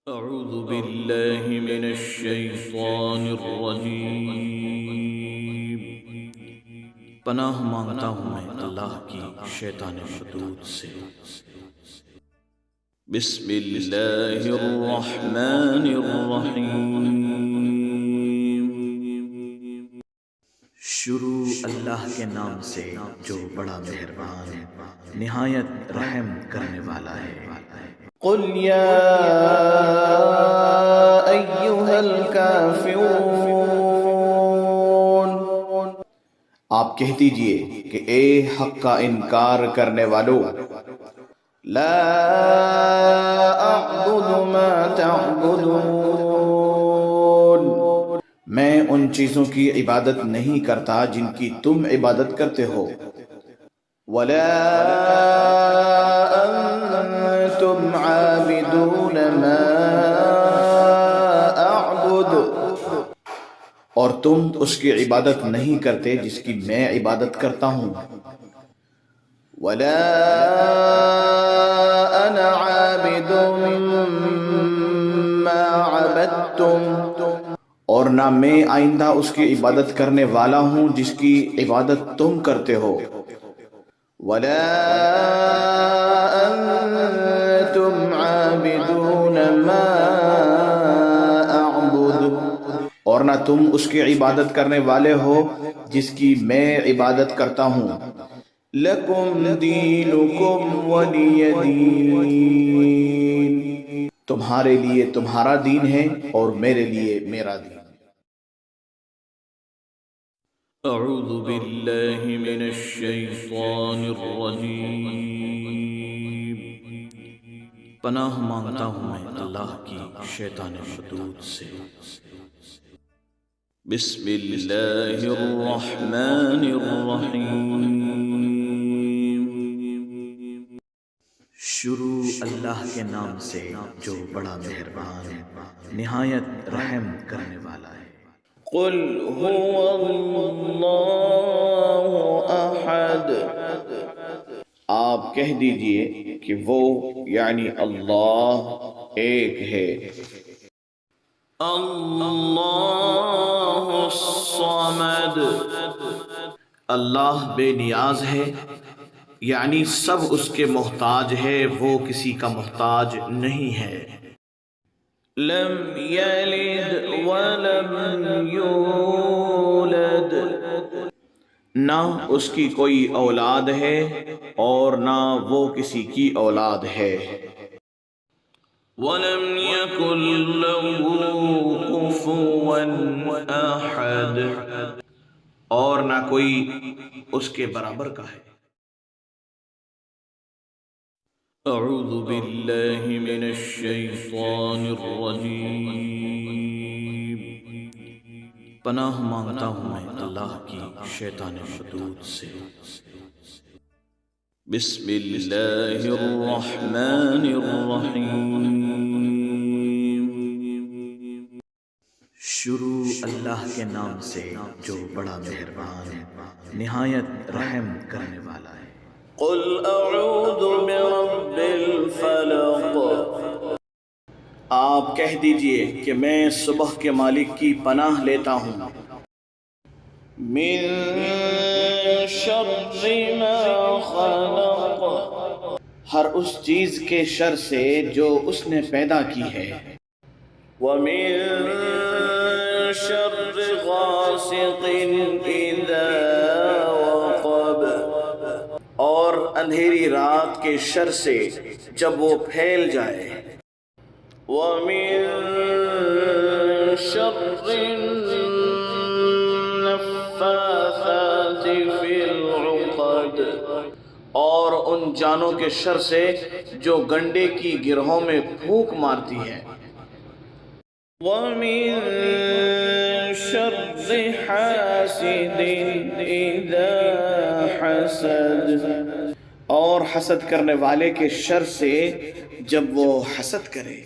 اعوذ باللہ من الشیطان الرجیم۔ پناہ مانگتا ہوں میں اللہ کی شیطان مردود سے۔ بسم اللہ الرحمن الرحیم۔ شروع اللہ کے نام سے جو بڑا مہربان نہایت رحم کرنے والا ہے۔ قل یا ایھا الکافرون، آپ کہہ دیجئے کہ اے حق کا انکار کرنے والو، لا اعبد ما تعبدون، میں ان چیزوں کی عبادت نہیں کرتا جن کی تم عبادت کرتے ہو، ولا انتم عابدون ما اعبد، اور تم اس کی عبادت نہیں کرتے جس کی میں عبادت کرتا ہوں، ولا انا عابد ما عبدتم، اور نہ میں آئندہ اس کی عبادت کرنے والا ہوں جس کی عبادت تم کرتے ہو، ولا انتم عابدون ما اعبد، اور نہ تم اس کی عبادت کرنے والے ہو جس کی میں عبادت کرتا ہوں، لکم دینکم ولی دین، تمہارے لیے تمہارا دین ہے اور میرے لیے میرا دین۔ اعوذ باللہ من الشیطان الرجیم۔ پناہ مانگتا ہوں میں اللہ کی شیطان مردود سے۔ بسم اللہ الرحمن الرحیم۔ شروع اللہ کے نام سے جو بڑا مہربان نہایت رحم کرنے والا ہے۔ قل هو اللہ احد، آپ کہہ دیجئے کہ وہ یعنی اللہ ایک ہے۔ اللہ الصمد، اللہ بے نیاز ہے، یعنی سب اس کے محتاج ہے، وہ کسی کا محتاج نہیں ہے۔ لم یلد ولم یولد، نہ اس کی کوئی اولاد ہے اور نہ وہ کسی کی اولاد ہے۔ وَلَمْ يَكُنْ لَهُ كُفُوًا أَحَدٌ، اور نہ کوئی اس کے برابر کا ہے۔ اعوذ باللہ من الشیطان الرجیم۔ پناہ مانگتا ہوں میں اللہ کی شیطان مردود سے۔ بسم اللہ الرحمن الرحیم۔ شروع اللہ کے نام سے جو بڑا مہربان نہایت رحم کرنے والا ہے۔ قل اعوذ برب الفلق، آپ کہہ دیجئے کہ میں صبح کے مالک کی پناہ لیتا ہوں، من شر ما خلق، ہر اس چیز کے شر سے جو اس نے پیدا کی ہے، ومن شر غاسق اذا وقب، اور اندھیری رات کے شر سے جب وہ پھیل جائے، وَمِن شَرِّ النَّفَّاثَاتِ فِي الْعُقَدِ، اور ان جانوں کے شر سے جو گنڈے کی گرہوں میں پھونک مارتی ہے، وَمِن شَرِّ حَاسِدٍ إِذَا حَسَدَ، اور حسد کرنے والے کے شر سے جب وہ حسد کرے۔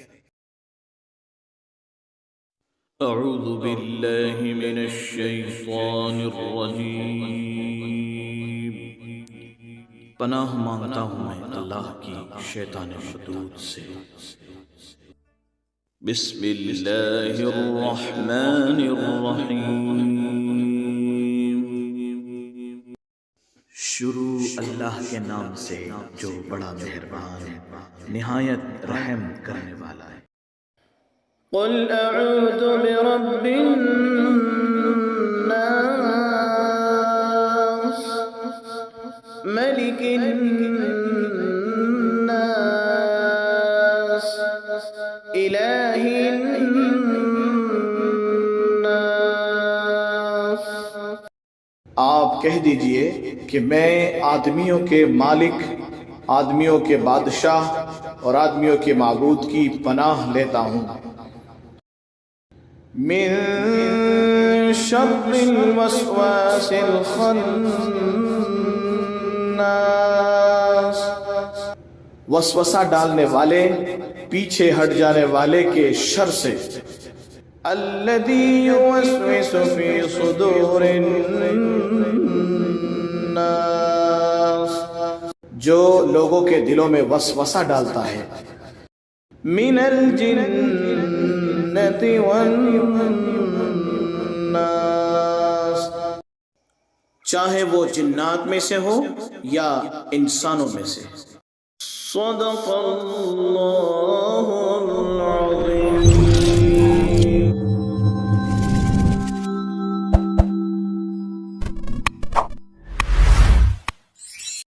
اعوذ باللہ من الشیطان الرجیم۔ پناہ مانگتا ہوں میں اللہ کی شیطان مردود سے۔ بسم اللہ الرحمن الرحیم۔ شروع اللہ کے نام سے جو بڑا مہربان نہایت رحم کرنے والا ہے۔ قل اعوذ برب الناس ملک الناس الہ الناس۔ آپ کہہ دیجئے کہ میں آدمیوں کے مالک، آدمیوں کے بادشاہ اور آدمیوں کے معبود کی پناہ لیتا ہوں۔ من شر الوسواس الخناس، وسوسہ ڈالنے والے، پیچھے ہٹ جانے والے کے شر سے۔ الذي يوسوس في صدور الناس، جو لوگوں کے دلوں میں وسوسہ ڈالتا ہے۔ من الجنة والناس، چاہے وہ جنات میں سے ہو یا انسانوں میں سے۔ صدق اللہ